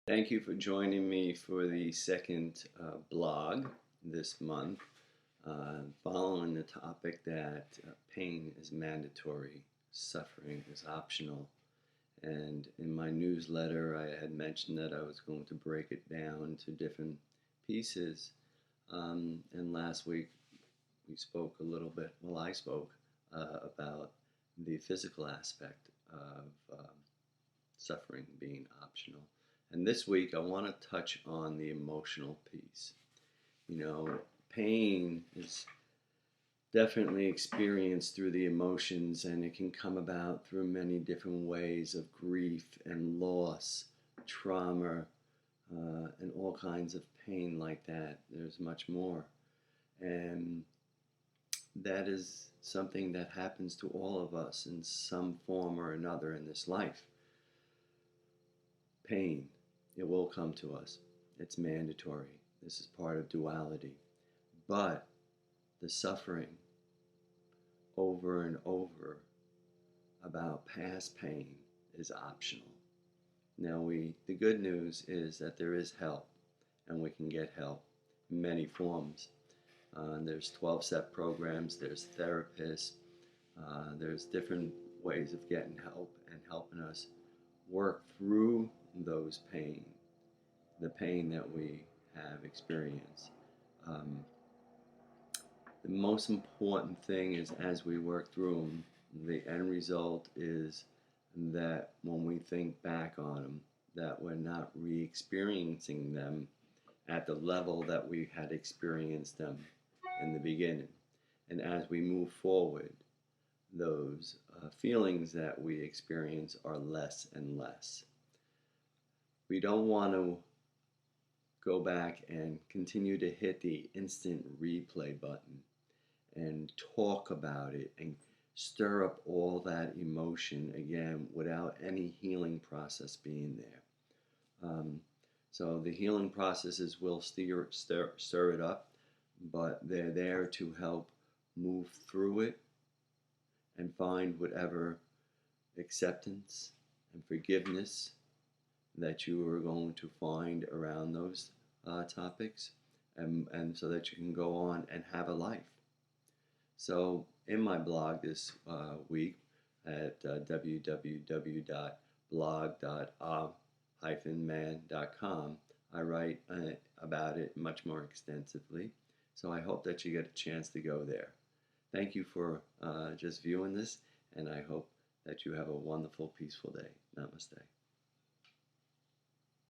Thank you for joining me for the second blog this month, following the topic that pain is mandatory, suffering is optional. And in my newsletter, I had mentioned that I was going to break it down to different pieces. And last week, we spoke a little bit, well, I spoke about the physical aspect of suffering being optional. And this week, I want to touch on the emotional piece. You know, pain is definitely experienced through the emotions, and it can come about through many different ways of grief and loss, trauma, and all kinds of pain like that. There's much more. And that is something that happens to all of us in some form or another in this life. Pain, it will come to us. It's mandatory. This is part of duality. But the suffering over and over about past pain is optional. Now, the good news is that there is help, and we can get help in many forms. There's 12-step programs, there's therapists, there's different ways of getting help and helping us work through the pain that we have experienced. The most important thing is as we work through them, the end result is that when we think back on them, that we're not re-experiencing them at the level that we had experienced them in the beginning. And as we move forward, those feelings that we experience are less and less. We don't want to go back and continue to hit the instant replay button and talk about it and stir up all that emotion again without any healing process being there. So the healing processes will stir it up, but they're there to help move through it and find whatever acceptance and forgiveness that you are going to find around those topics, and so that you can go on and have a life. So in my blog this week at www.blog.man.com, I write about it much more extensively. So I hope that you get a chance to go there. Thank you for just viewing this, and I hope that you have a wonderful, peaceful day. Namaste.